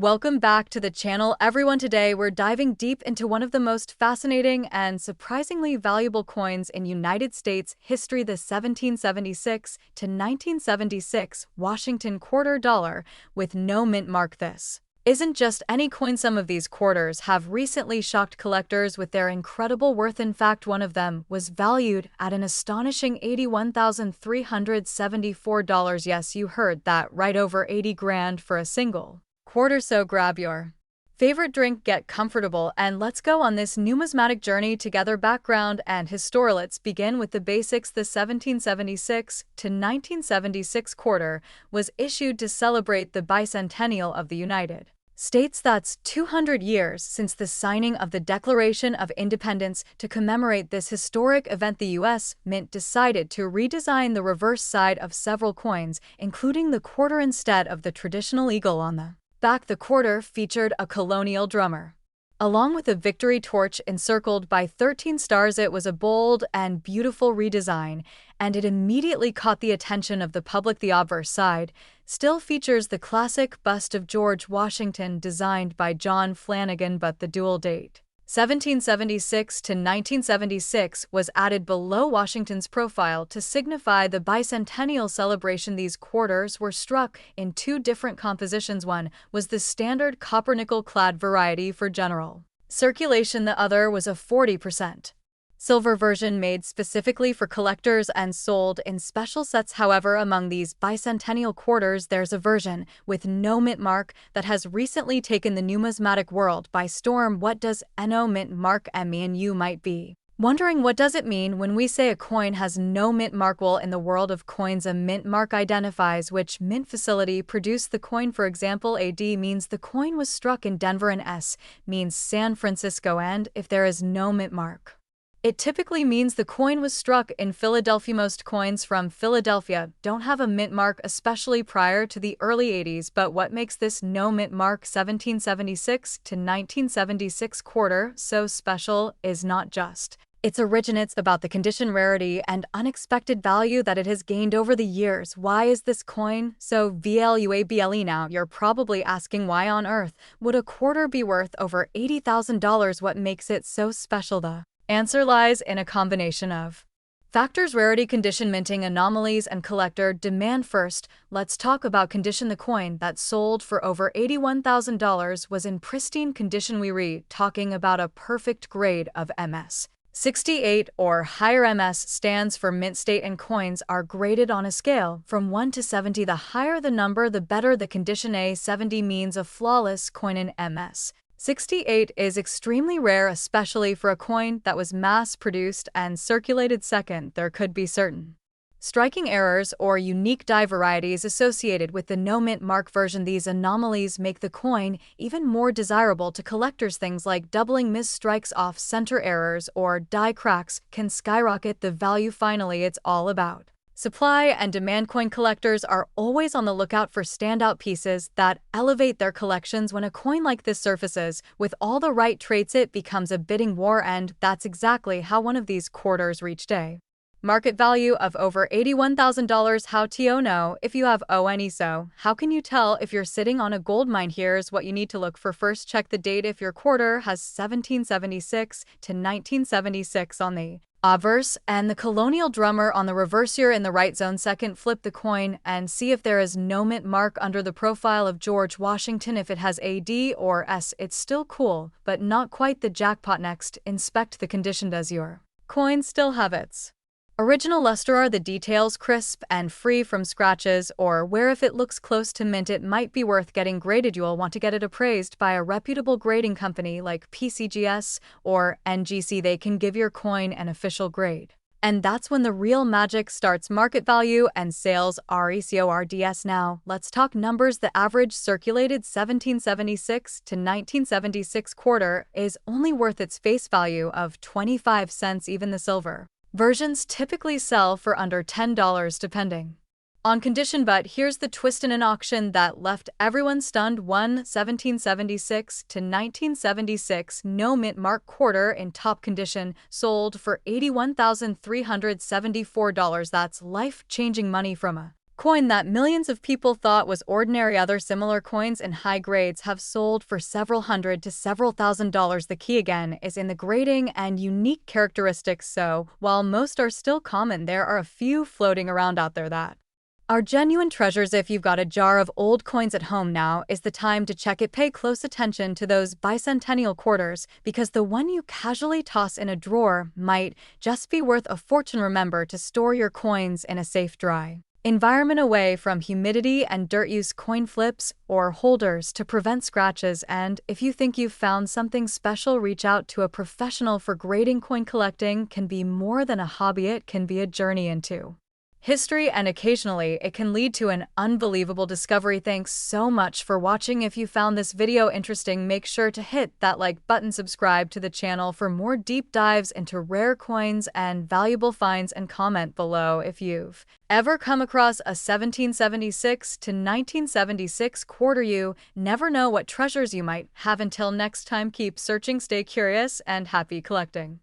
Welcome back to the channel, everyone. Today, we're diving deep into one of the most fascinating and surprisingly valuable coins in United States history, the 1776 to 1976 Washington quarter dollar with no mint mark. This isn't just any coin. Some of these quarters have recently shocked collectors with their incredible worth. In fact, one of them was valued at an astonishing $81,374. Yes, you heard that right, over 80 grand for a single quarter. So grab your favorite drink, get comfortable, and let's go on this numismatic journey together. Background and history. Let's begin with the basics. The 1776 to 1976 quarter was issued to celebrate the bicentennial of the United States. That's 200 years since the signing of the Declaration of Independence. To commemorate this historic event, the U.S. Mint decided to redesign the reverse side of several coins, including the quarter. Instead of the traditional eagle on the back, the quarter featured a colonial drummer, along with a victory torch encircled by 13 stars. It was a bold and beautiful redesign, and it immediately caught the attention of the public. The obverse side still features the classic bust of George Washington designed by John Flanagan, but the dual date 1776 to 1976 was added below Washington's profile to signify the bicentennial celebration. These quarters were struck in two different compositions. One was the standard copper-nickel-clad variety for general circulation. The other was a 40% silver version made specifically for collectors and sold in special sets. However, among these bicentennial quarters, there's a version with no mint mark that has recently taken the numismatic world by storm. What does no mint mark mean? You might be wondering, what does it mean when we say a coin has no mint mark? Well, in the world of coins, a mint mark identifies which mint facility produced the coin. For example, AD means the coin was struck in Denver, and S means San Francisco. And if there is no mint mark, it typically means the coin was struck in Philadelphia. Most coins from Philadelphia don't have a mint mark, especially prior to the early 80s. But what makes this no mint mark 1776 to 1976 quarter so special is not just its origin. It's about the condition, rarity, and unexpected value that it has gained over the years. Why is this coin so valuable? Now, you're probably asking, why on earth would a quarter be worth over $80,000? What makes it so special? The answer lies in a combination of factors: rarity, condition, minting anomalies, and collector demand. First, let's talk about condition. The coin that sold for over $81,000 was in pristine condition. We're talking about a perfect grade of MS 68 or higher. MS stands for mint state, and coins are graded on a scale from 1 to 70. The higher the number, the better the condition. A 70 means a flawless coin, and MS 68 is extremely rare, especially for a coin that was mass-produced and circulated. Second, there could be certain striking errors or unique die varieties associated with the no mint mark version. These anomalies make the coin even more desirable to collectors. Things like doubling, missed strikes, off-center errors, or die cracks can skyrocket the value. Finally, it's all about supply and demand. Coin collectors are always on the lookout for standout pieces that elevate their collections. When a coin like this surfaces with all the right traits, it becomes a bidding war, and that's exactly how one of these quarters reached a market value of over $81,000. How to know if you have ONE? So, how can you tell if you're sitting on a gold mine? Here's what you need to look for. First, check the date. If your quarter has 1776 to 1976 on the obverse and the colonial drummer on the reverse, you're in the right zone. Second, flip the coin and see if there is no mint mark under the profile of George Washington. If it has AD or S, it's still cool, but not quite the jackpot. Next, inspect the condition. Does your coin still have its original luster? Are the details crisp and free from scratches or wear? If it looks close to mint, it might be worth getting graded. You'll want to get it appraised by a reputable grading company like PCGS or NGC. They can give your coin an official grade, and that's when the real magic starts. Market value and sales records. Now, let's talk numbers. The average circulated 1776 to 1976 quarter is only worth its face value of 25 cents. Even the silver versions typically sell for under $10 depending on condition. But here's the twist: in an auction that left everyone stunned, one 1776 to 1976 no mint mark quarter in top condition sold for $81,374. That's life-changing money from a Coin that millions of people thought was ordinary. Other similar coins in high grades have sold for several hundred to several $1,000s. The key again is in the grading and unique characteristics. So, while most are still common, there are a few floating around out there that are genuine treasures. If you've got a jar of old coins at home, now is the time to check it. Pay close attention to those bicentennial quarters, because the one you casually toss in a drawer might just be worth a fortune. Remember to store your coins in a safe, dry environment away from humidity and dirt. Use coin flips or holders to prevent scratches, and if you think you've found something special, reach out to a professional for grading. Coin collecting can be more than a hobby, it can be a journey into history, and occasionally it can lead to an unbelievable discovery. Thanks so much for watching. If you found this video interesting, make sure to hit that like button, subscribe to the channel for more deep dives into rare coins and valuable finds, and comment below if you've ever come across a 1776 to 1976 quarter. You never know what treasures you might have. Until next time, keep searching, stay curious, and happy collecting.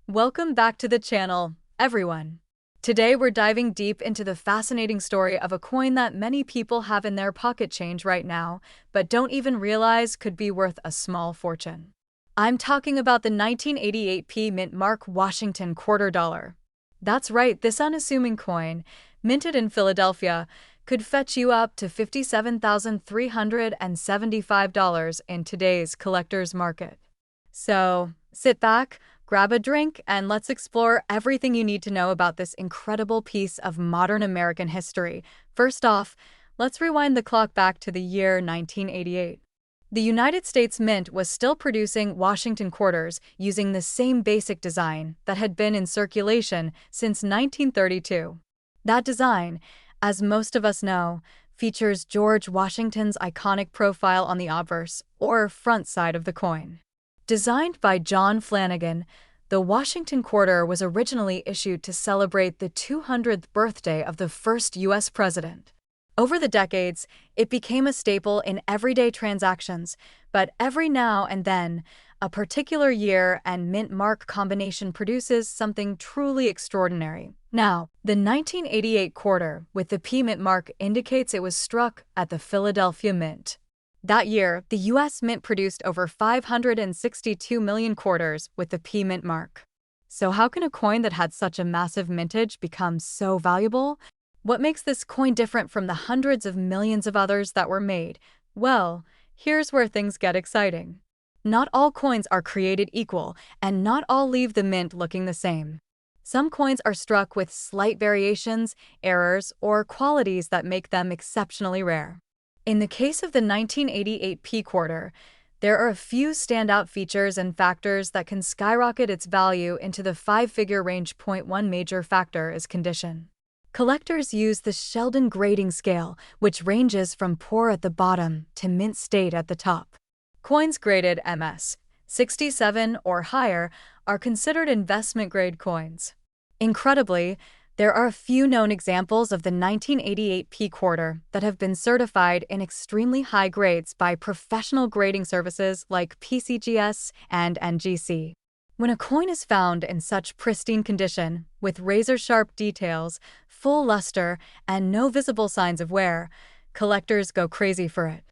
Welcome back to the channel, everyone. Today we're diving deep into the fascinating story of a coin that many people have in their pocket change right now, but don't even realize could be worth a small fortune. I'm talking about the 1988 P Mint Mark Washington quarter dollar. That's right, this unassuming coin, minted in Philadelphia, could fetch you up to $57,375 in today's collector's market. So, sit back, grab a drink, and let's explore everything you need to know about this incredible piece of modern American history. First off, let's rewind the clock back to the year 1988. The United States Mint was still producing Washington quarters using the same basic design that had been in circulation since 1932. That design, as most of us know, features George Washington's iconic profile on the obverse, or front side of the coin. Designed by John Flanagan, the Washington quarter was originally issued to celebrate the 200th birthday of the first U.S. president. Over the decades, it became a staple in everyday transactions, but every now and then, a particular year and mint mark combination produces something truly extraordinary. Now, the 1988 quarter with the P Mint mark indicates it was struck at the Philadelphia Mint. That year, the U.S. Mint produced over 562 million quarters with the P Mint mark. So how can a coin that had such a massive mintage become so valuable? What makes this coin different from the hundreds of millions of others that were made? Well, here's where things get exciting. Not all coins are created equal, and not all leave the mint looking the same. Some coins are struck with slight variations, errors, or qualities that make them exceptionally rare. In the case of the 1988 P quarter, there are a few standout features and factors that can skyrocket its value into the five-figure range. One major factor is condition. Collectors use the Sheldon grading scale, which ranges from poor at the bottom to mint state at the top. Coins graded MS 67 or higher are considered investment-grade coins. Incredibly, there are a few known examples of the 1988 P quarter that have been certified in extremely high grades by professional grading services like PCGS and NGC. When a coin is found in such pristine condition, with razor-sharp details, full luster, and no visible signs of wear, collectors go crazy for it.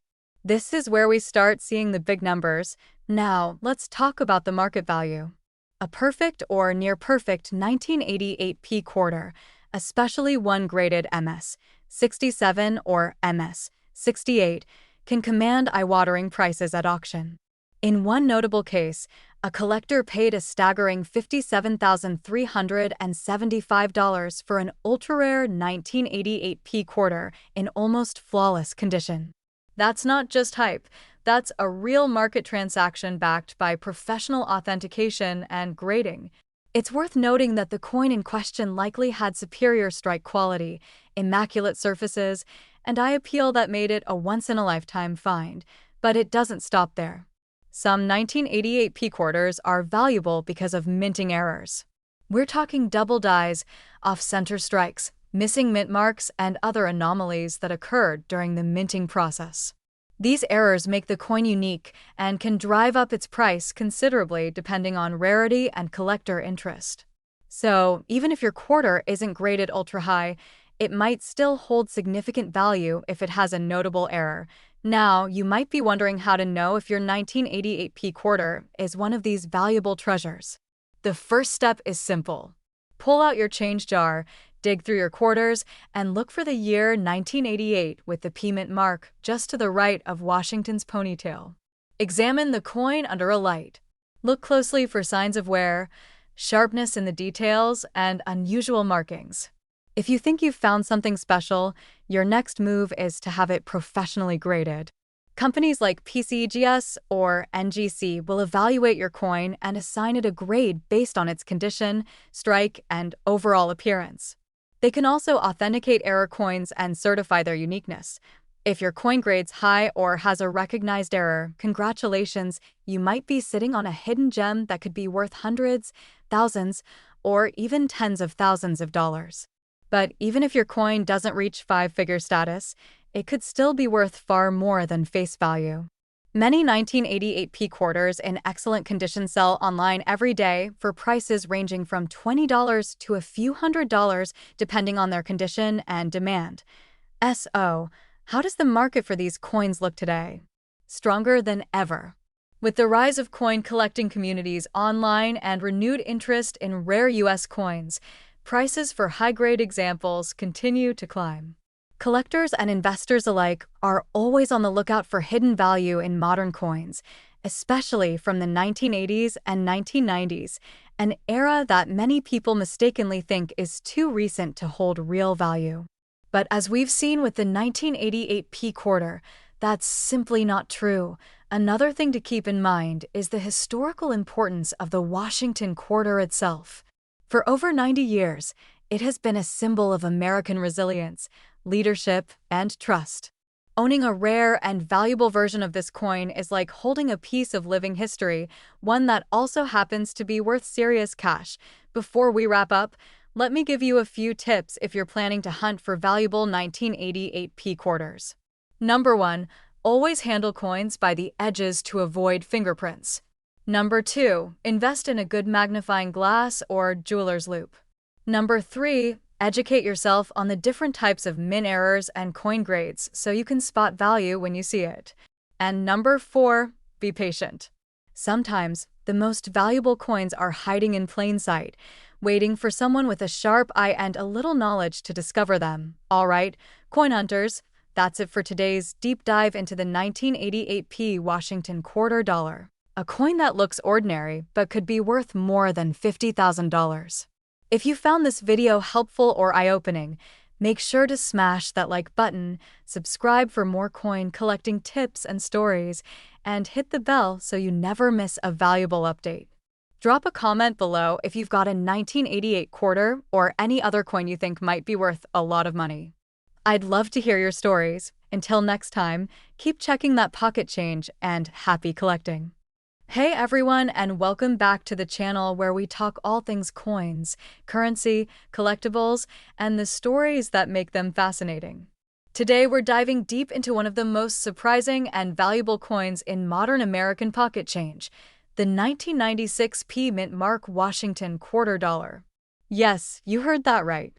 This is where we start seeing the big numbers. Now, let's talk about the market value. A perfect or near-perfect 1988 P quarter, especially one graded MS 67 or MS 68, can command eye-watering prices at auction. In one notable case, a collector paid a staggering $57,375 for an ultra-rare 1988 P quarter in almost flawless condition. That's not just hype. That's a real market transaction backed by professional authentication and grading. It's worth noting that the coin in question likely had superior strike quality, immaculate surfaces, and eye appeal that made it a once-in-a-lifetime find. But it doesn't stop there. Some 1988 P quarters are valuable because of minting errors. We're talking double dies, off-center strikes, missing mint marks, and other anomalies that occurred during the minting process. These errors make the coin unique and can drive up its price considerably depending on rarity and collector interest. So, even if your quarter isn't graded ultra-high, it might still hold significant value if it has a notable error. Now, you might be wondering how to know if your 1988 P quarter is one of these valuable treasures. The first step is simple. Pull out your change jar, dig through your quarters, and look for the year 1988 with the P mint mark just to the right of Washington's ponytail. Examine the coin under a light. Look closely for signs of wear, sharpness in the details, and unusual markings. If you think you've found something special, your next move is to have it professionally graded. Companies like PCGS or NGC will evaluate your coin and assign it a grade based on its condition, strike, and overall appearance. They can also authenticate error coins and certify their uniqueness. If your coin grades high or has a recognized error, congratulations, you might be sitting on a hidden gem that could be worth hundreds, thousands, or even tens of thousands of dollars. But even if your coin doesn't reach five-figure status, it could still be worth far more than face value. Many 1988 P quarters in excellent condition sell online every day for prices ranging from $20 to a few $100s depending on their condition and demand. So, how does the market for these coins look today? Stronger than ever. With the rise of coin collecting communities online and renewed interest in rare U.S. coins, prices for high-grade examples continue to climb. Collectors and investors alike are always on the lookout for hidden value in modern coins, especially from the 1980s and 1990s, an era that many people mistakenly think is too recent to hold real value. But as we've seen with the 1988 P quarter, that's simply not true. Another thing to keep in mind is the historical importance of the Washington quarter itself. For over 90 years, it has been a symbol of American resilience, leadership, and trust. Owning a rare and valuable version of this coin is like holding a piece of living history, one that also happens to be worth serious cash. Before we wrap up, let me give you a few tips if you're planning to hunt for valuable 1988 P quarters. Number 1. Always handle coins by the edges to avoid fingerprints. Number 2. Invest in a good magnifying glass or jeweler's loupe. Number 3. Educate yourself on the different types of mint errors and coin grades so you can spot value when you see it. And number 4. Be patient. Sometimes, the most valuable coins are hiding in plain sight, waiting for someone with a sharp eye and a little knowledge to discover them. All right, coin hunters, that's it for today's deep dive into the 1988 P Washington quarter dollar, a coin that looks ordinary but could be worth more than $50,000. If you found this video helpful or eye-opening, make sure to smash that like button, subscribe for more coin collecting tips and stories, and hit the bell so you never miss a valuable update. Drop a comment below if you've got a 1988 quarter or any other coin you think might be worth a lot of money. I'd love to hear your stories. Until next time, keep checking that pocket change and happy collecting. Hey everyone, and welcome back to the channel where we talk all things coins, currency, collectibles, and the stories that make them fascinating. Today we're diving deep into one of the most surprising and valuable coins in modern American pocket change, the 1996 P Mint Mark Washington quarter dollar. Yes, you heard that right.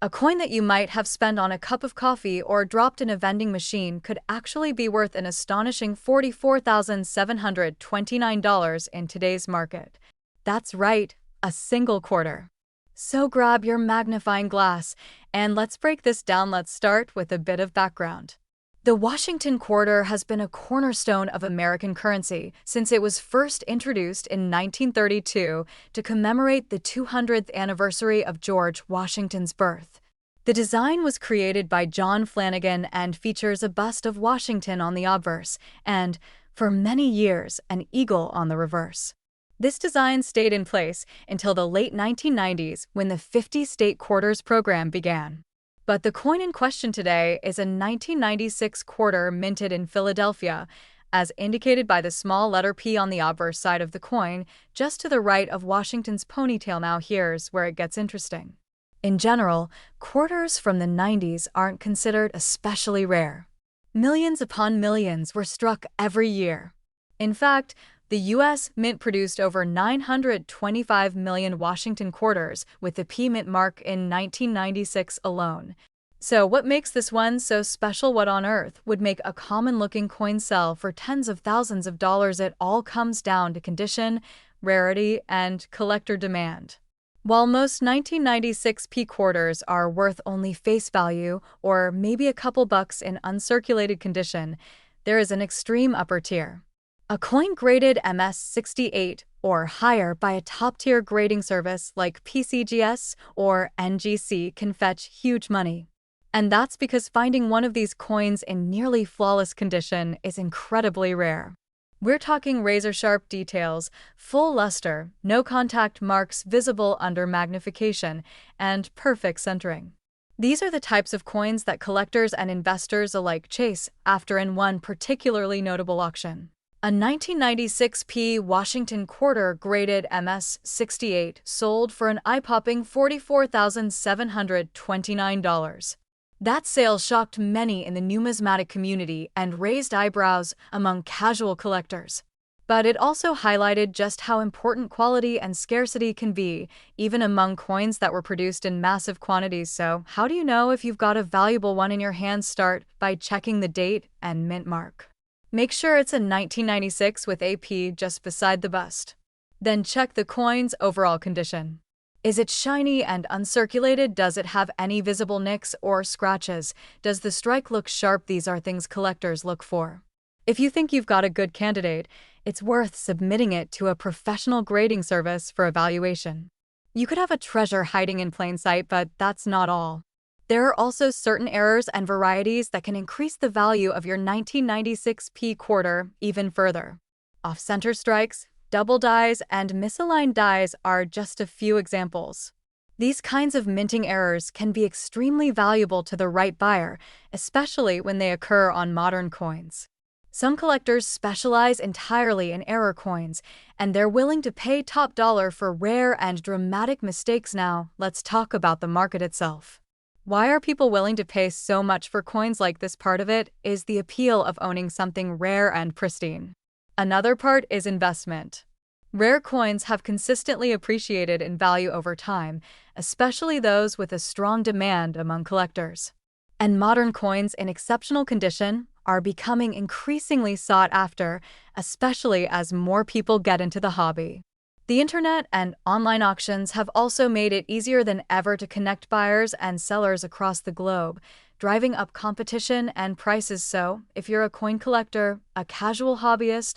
A coin that you might have spent on a cup of coffee or dropped in a vending machine could actually be worth an astonishing $44,729 in today's market. That's right, a single quarter. So grab your magnifying glass, and let's break this down. Let's start with a bit of background. The Washington quarter has been a cornerstone of American currency since it was first introduced in 1932 to commemorate the 200th anniversary of George Washington's birth. The design was created by John Flanagan and features a bust of Washington on the obverse and, for many years, an eagle on the reverse. This design stayed in place until the late 1990s when the 50-state quarters program began. But the coin in question today is a 1996 quarter minted in Philadelphia, as indicated by the small letter P on the obverse side of the coin, just to the right of Washington's ponytail. Now here's where it gets interesting. In general, quarters from the 90s aren't considered especially rare. Millions upon millions were struck every year. In fact, the U.S. Mint produced over 925 million Washington quarters with the P Mint mark in 1996 alone. So what makes this one so special? What on earth would make a common-looking coin sell for tens of thousands of dollars? It all comes down to condition, rarity, and collector demand. While most 1996 P quarters are worth only face value or maybe a couple bucks in uncirculated condition, there is an extreme upper tier. A coin graded MS68 or higher by a top-tier grading service like PCGS or NGC can fetch huge money. And that's because finding one of these coins in nearly flawless condition is incredibly rare. We're talking razor-sharp details, full luster, no contact marks visible under magnification, and perfect centering. These are the types of coins that collectors and investors alike chase after in one particularly notable auction. A 1996 P Washington quarter graded MS68 sold for an eye-popping $44,729. That sale shocked many in the numismatic community and raised eyebrows among casual collectors. But it also highlighted just how important quality and scarcity can be, even among coins that were produced in massive quantities. So, how do you know if you've got a valuable one in your hands? Start by checking the date and mint mark. Make sure it's a 1996 with AP just beside the bust. Then check the coin's overall condition. Is it shiny and uncirculated? Does it have any visible nicks or scratches? Does the strike look sharp? These are things collectors look for. If you think you've got a good candidate, it's worth submitting it to a professional grading service for evaluation. You could have a treasure hiding in plain sight, but that's not all. There are also certain errors and varieties that can increase the value of your 1996 P quarter even further. Off-center strikes, double dies, and misaligned dies are just a few examples. These kinds of minting errors can be extremely valuable to the right buyer, especially when they occur on modern coins. Some collectors specialize entirely in error coins, and they're willing to pay top dollar for rare and dramatic mistakes. Now, let's talk about the market itself. Why are people willing to pay so much for coins like this? Part of it is the appeal of owning something rare and pristine. Another part is investment. Rare coins have consistently appreciated in value over time, especially those with a strong demand among collectors. And modern coins in exceptional condition are becoming increasingly sought after, especially as more people get into the hobby. The internet and online auctions have also made it easier than ever to connect buyers and sellers across the globe, driving up competition and prices. So, if you're a coin collector, a casual hobbyist,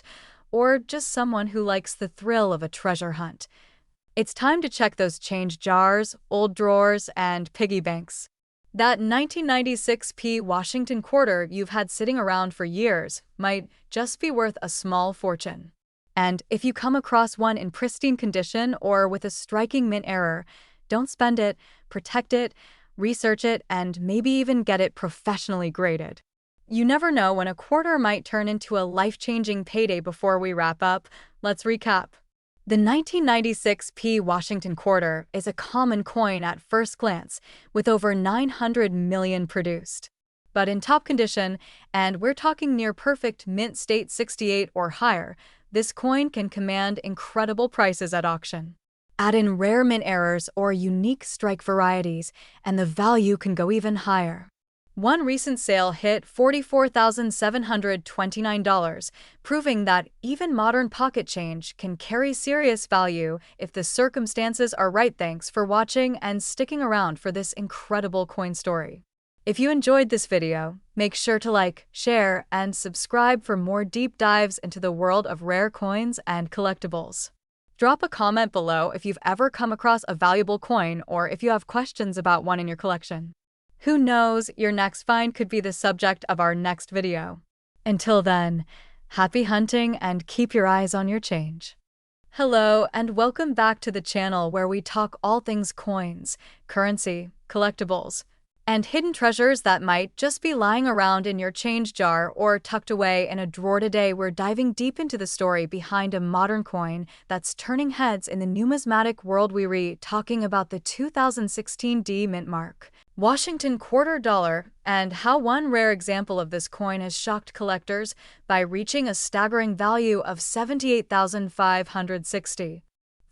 or just someone who likes the thrill of a treasure hunt, it's time to check those change jars, old drawers, and piggy banks. That 1996 P Washington quarter you've had sitting around for years might just be worth a small fortune. And if you come across one in pristine condition or with a striking mint error, don't spend it, protect it, research it, and maybe even get it professionally graded. You never know when a quarter might turn into a life-changing payday. Before we wrap up, let's recap. The 1996 P Washington quarter is a common coin at first glance, with over 900 million produced. But in top condition, and we're talking near perfect mint state 68 or higher, this coin can command incredible prices at auction. Add in rare mint errors or unique strike varieties, and the value can go even higher. One recent sale hit $44,729, proving that even modern pocket change can carry serious value if the circumstances are right. Thanks for watching and sticking around for this incredible coin story. If you enjoyed this video, make sure to like, share, and subscribe for more deep dives into the world of rare coins and collectibles. Drop a comment below if you've ever come across a valuable coin or if you have questions about one in your collection. Who knows, your next find could be the subject of our next video. Until then, happy hunting and keep your eyes on your change. Hello and welcome back to the channel where we talk all things coins, currency, collectibles, and hidden treasures that might just be lying around in your change jar or tucked away in a drawer. Today we're diving deep into the story behind a modern coin that's turning heads in the numismatic world. We're talking about the 2016 D mint mark Washington quarter dollar, and how one rare example of this coin has shocked collectors by reaching a staggering value of $78,560.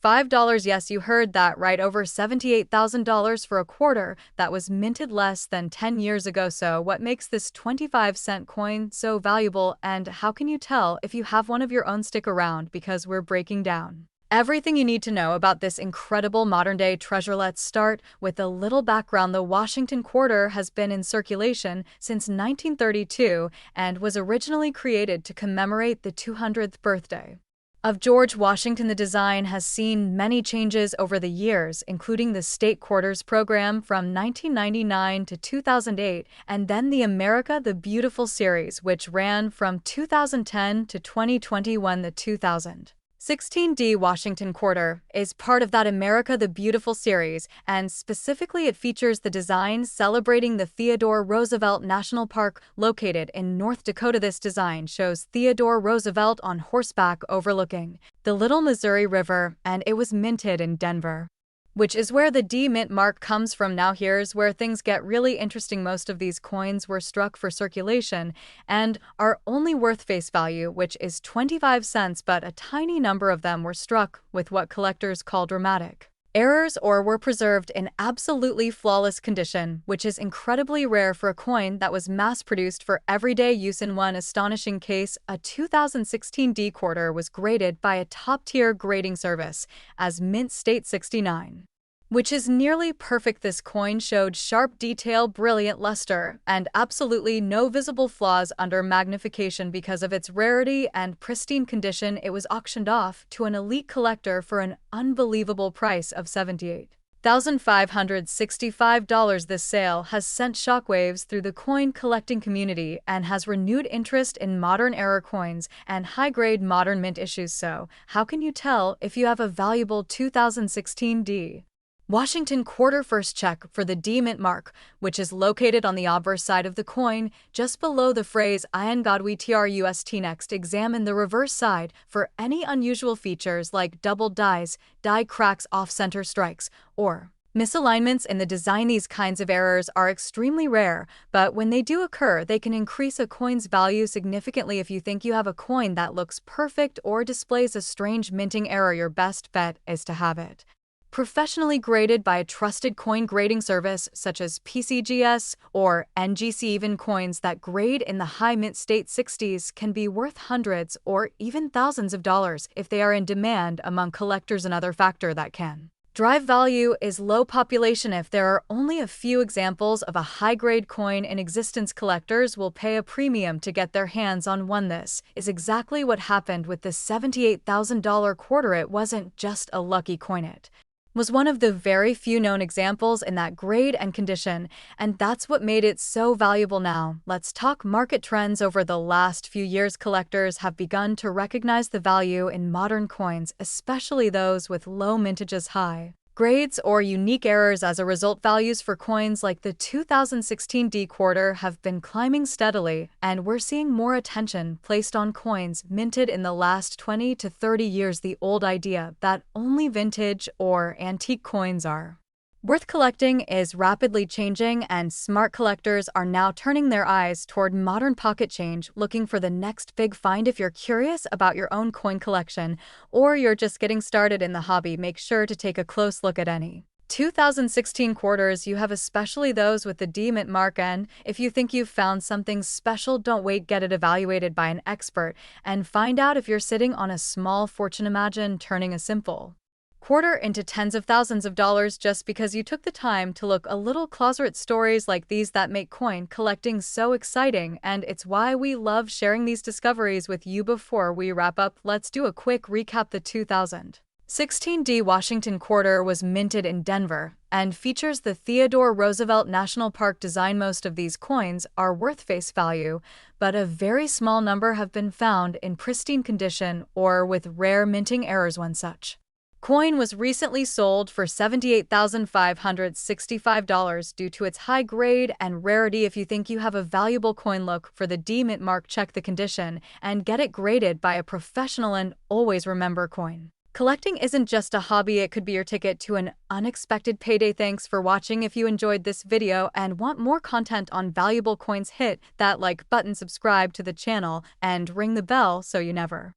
$5. Yes, you heard that right, over $78,000 for a quarter that was minted less than 10 years ago. So what makes this 25-cent coin so valuable, and how can you tell if you have one of your own? Stick around because we're breaking down everything you need to know about this incredible modern-day treasure. Let's start with a little background. The Washington quarter has been in circulation since 1932 and was originally created to commemorate the 200th birthday of George Washington. The design has seen many changes over the years, including the State Quarters program from 1999 to 2008, and then the America the Beautiful series, which ran from 2010 to 2021. The 2016D Washington Quarter is part of that America the Beautiful series, and specifically it features the design celebrating the Theodore Roosevelt National Park located in North Dakota. This design shows Theodore Roosevelt on horseback overlooking the Little Missouri River, and it was minted in Denver, which is where the D Mint mark comes from. Now here's where things get really interesting. Most of these coins were struck for circulation and are only worth face value, which is 25 cents, but a tiny number of them were struck with what collectors call dramatic errors or were preserved in absolutely flawless condition, which is incredibly rare for a coin that was mass-produced for everyday use. In one astonishing case, a 2016 D quarter was graded by a top-tier grading service as Mint State 69, which is nearly perfect. This coin showed sharp detail, brilliant luster, and absolutely no visible flaws under magnification. Because of its rarity and pristine condition, it was auctioned off to an elite collector for an unbelievable price of $78,565. This sale has sent shockwaves through the coin collecting community and has renewed interest in modern-era coins and high-grade modern mint issues. So, how can you tell if you have a valuable 2016 D Washington quarter? First, check for the D Mint mark, which is located on the obverse side of the coin, just below the phrase "In God We Trust." Next, examine the reverse side for any unusual features like doubled dies, die cracks, off-center strikes, or misalignments in the design. These kinds of errors are extremely rare, but when they do occur, they can increase a coin's value significantly. If you think you have a coin that looks perfect or displays a strange minting error, your best bet is to have it professionally graded by a trusted coin grading service such as PCGS or NGC. Even coins that grade in the high Mint State 60s can be worth hundreds or even thousands of dollars if they are in demand among collectors. Another factor that can drive value is low population. If there are only a few examples of a high-grade coin in existence, collectors will pay a premium to get their hands on one. This is exactly what happened with the $78,000 quarter. It wasn't just a lucky coin, it was one of the very few known examples in that grade and condition, and that's what made it so valuable. Now, let's talk market trends. Over the last few years, collectors have begun to recognize the value in modern coins, especially those with low mintages, high grades, or unique errors. As a result, values for coins like the 2016 D quarter have been climbing steadily, and we're seeing more attention placed on coins minted in the last 20 to 30 years. The old idea that only vintage or antique coins are worth collecting is rapidly changing, and smart collectors are now turning their eyes toward modern pocket change, looking for the next big find. If you're curious about your own coin collection, or you're just getting started in the hobby, make sure to take a close look at any 2016 quarters you have, especially those with the D Mint mark. And if you think you've found something special, don't wait, get it evaluated by an expert and find out if you're sitting on a small fortune. Imagine turning a simple quarter into tens of thousands of dollars just because you took the time to look a little closer. At stories like these that make coin collecting so exciting, and it's why we love sharing these discoveries with you. Before we wrap up, let's do a quick recap. The 2016 D Washington quarter was minted in Denver and features the Theodore Roosevelt National Park design. Most of these coins are worth face value, but a very small number have been found in pristine condition or with rare minting errors. One such coin was recently sold for $78,565 due to its high grade and rarity. If you think you have a valuable coin, look for the D Mint mark, check the condition, and get it graded by a professional. And always remember, coin collecting isn't just a hobby, it could be your ticket to an unexpected payday. Thanks for watching. If you enjoyed this video and want more content on valuable coins, hit that like button, subscribe to the channel, and ring the bell so you never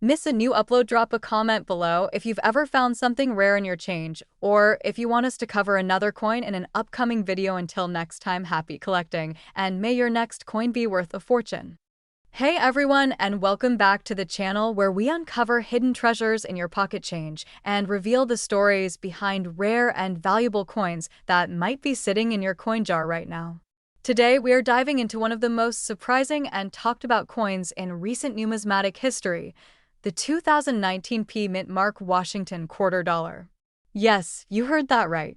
Miss a new upload? Drop a comment below if you've ever found something rare in your change, or if you want us to cover another coin in an upcoming video. Until next time, happy collecting, and may your next coin be worth a fortune. Hey everyone, and welcome back to the channel where we uncover hidden treasures in your pocket change and reveal the stories behind rare and valuable coins that might be sitting in your coin jar right now. Today, we are diving into one of the most surprising and talked about coins in recent numismatic history, the 2019 P Mint Mark Washington Quarter Dollar. Yes, you heard that right.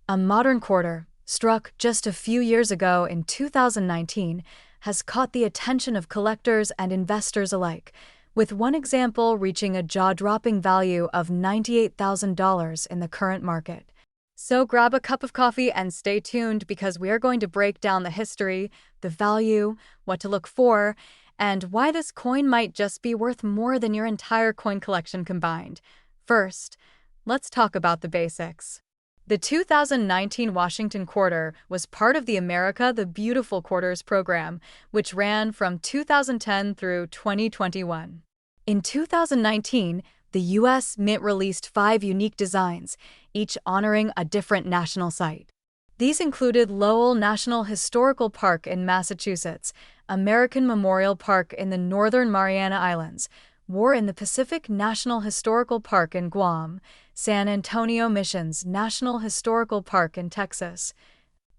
A modern quarter, struck just a few years ago in 2019, has caught the attention of collectors and investors alike, with one example reaching a jaw-dropping value of $98,000 in the current market. So grab a cup of coffee and stay tuned, because we are going to break down the history, the value, what to look for, and why this coin might just be worth more than your entire coin collection combined. First, let's talk about the basics. The 2019 Washington Quarter was part of the America the Beautiful Quarters program, which ran from 2010 through 2021. In 2019, the U.S. Mint released 5 unique designs, each honoring a different national site. These included Lowell National Historical Park in Massachusetts, American Memorial Park in the Northern Mariana Islands, War in the Pacific National Historical Park in Guam, San Antonio Missions National Historical Park in Texas,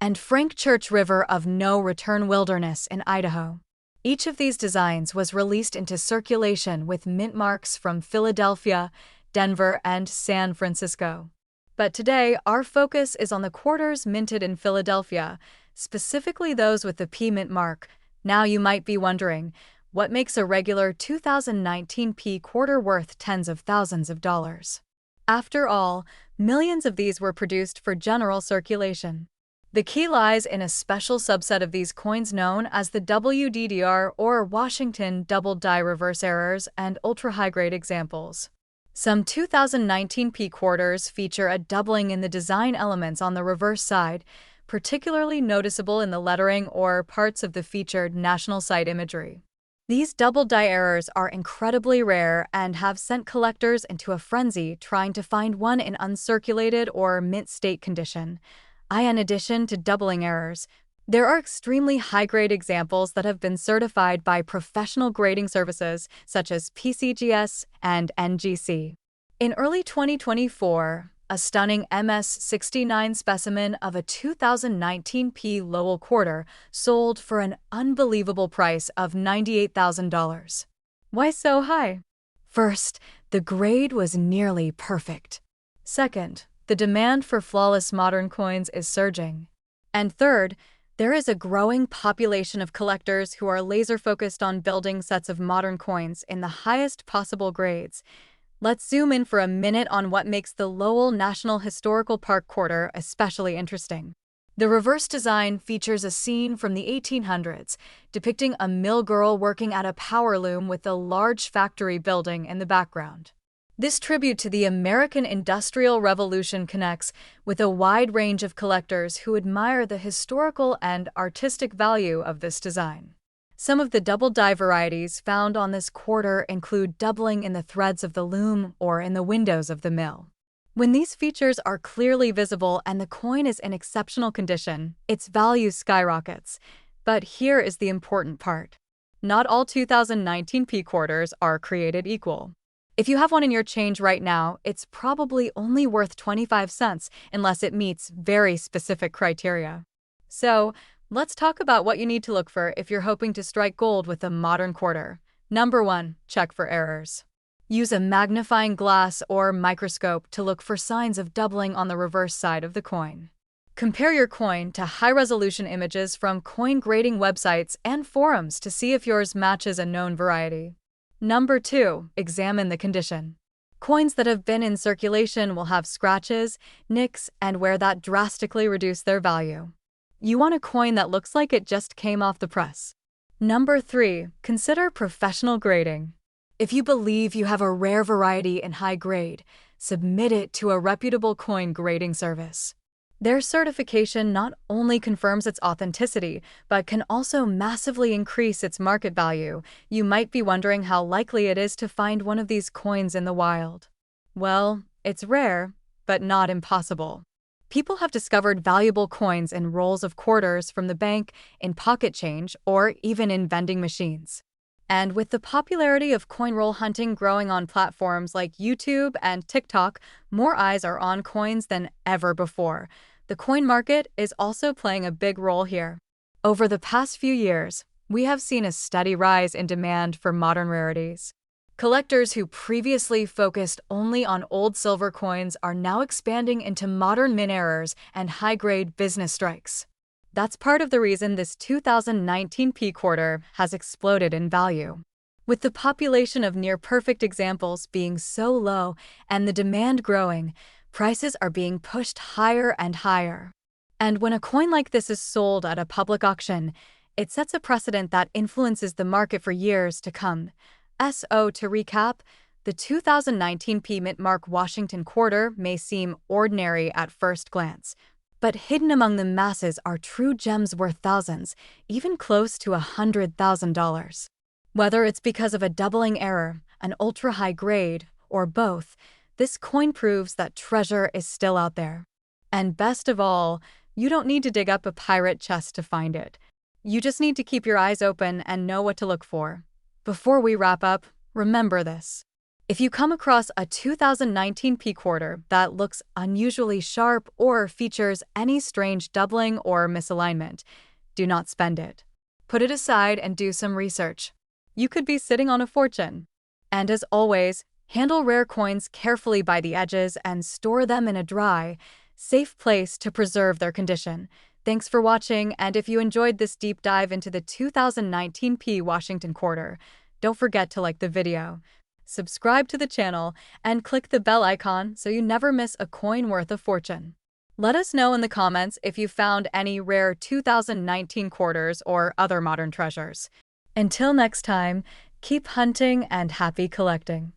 and Frank Church River of No Return Wilderness in Idaho. Each of these designs was released into circulation with mint marks from Philadelphia, Denver, and San Francisco. But today, our focus is on the quarters minted in Philadelphia, specifically those with the P Mint mark. Now you might be wondering, what makes a regular 2019 P quarter worth tens of thousands of dollars? After all, millions of these were produced for general circulation. The key lies in a special subset of these coins known as the WDDR, or Washington Double Die Reverse Errors, and ultra-high-grade examples. Some 2019 P quarters feature a doubling in the design elements on the reverse side, particularly noticeable in the lettering or parts of the featured national site imagery. These double die errors are incredibly rare and have sent collectors into a frenzy trying to find one in uncirculated or mint state condition. In addition to doubling errors, there are extremely high-grade examples that have been certified by professional grading services such as PCGS and NGC. In early 2024, a stunning MS-69 specimen of a 2019 P Lowell Quarter sold for an unbelievable price of $98,000. Why so high? First, the grade was nearly perfect. Second, the demand for flawless modern coins is surging. And third, there is a growing population of collectors who are laser-focused on building sets of modern coins in the highest possible grades. Let's zoom in for a minute on what makes the Lowell National Historical Park Quarter especially interesting. The reverse design features a scene from the 1800s, depicting a mill girl working at a power loom with a large factory building in the background. This tribute to the American Industrial Revolution connects with a wide range of collectors who admire the historical and artistic value of this design. Some of the double die varieties found on this quarter include doubling in the threads of the loom or in the windows of the mill. When these features are clearly visible and the coin is in exceptional condition, its value skyrockets. But here is the important part. Not all 2019 P quarters are created equal. If you have one in your change right now, it's probably only worth 25 cents unless it meets very specific criteria. So, let's talk about what you need to look for if you're hoping to strike gold with a modern quarter. Number 1, check for errors. Use a magnifying glass or microscope to look for signs of doubling on the reverse side of the coin. Compare your coin to high-resolution images from coin grading websites and forums to see if yours matches a known variety. Number 2, examine the condition. Coins that have been in circulation will have scratches, nicks, and wear that drastically reduce their value. You want a coin that looks like it just came off the press. Number 3, consider professional grading. If you believe you have a rare variety in high grade, submit it to a reputable coin grading service. Their certification not only confirms its authenticity, but can also massively increase its market value. You might be wondering how likely it is to find one of these coins in the wild. Well, it's rare, but not impossible. People have discovered valuable coins in rolls of quarters from the bank, in pocket change, or even in vending machines. And with the popularity of coin roll hunting growing on platforms like YouTube and TikTok, more eyes are on coins than ever before. The coin market is also playing a big role here. Over the past few years, we have seen a steady rise in demand for modern rarities. Collectors who previously focused only on old silver coins are now expanding into modern mint errors and high-grade business strikes. That's part of the reason this 2019 P quarter has exploded in value. With the population of near-perfect examples being so low and the demand growing, prices are being pushed higher and higher. And when a coin like this is sold at a public auction, it sets a precedent that influences the market for years to come. To recap, the 2019 P Mint Mark Washington quarter may seem ordinary at first glance, but hidden among the masses are true gems worth thousands, even close to $100,000. Whether it's because of a doubling error, an ultra-high grade, or both, this coin proves that treasure is still out there. And best of all, you don't need to dig up a pirate chest to find it. You just need to keep your eyes open and know what to look for. Before we wrap up, remember this. If you come across a 2019 P quarter that looks unusually sharp or features any strange doubling or misalignment, do not spend it. Put it aside and do some research. You could be sitting on a fortune. And as always, handle rare coins carefully by the edges and store them in a dry, safe place to preserve their condition. Thanks for watching, and if you enjoyed this deep dive into the 2019 P Washington quarter, don't forget to like the video, subscribe to the channel, and click the bell icon so you never miss a coin worth a fortune. Let us know in the comments if you found any rare 2019 quarters or other modern treasures. Until next time, keep hunting and happy collecting.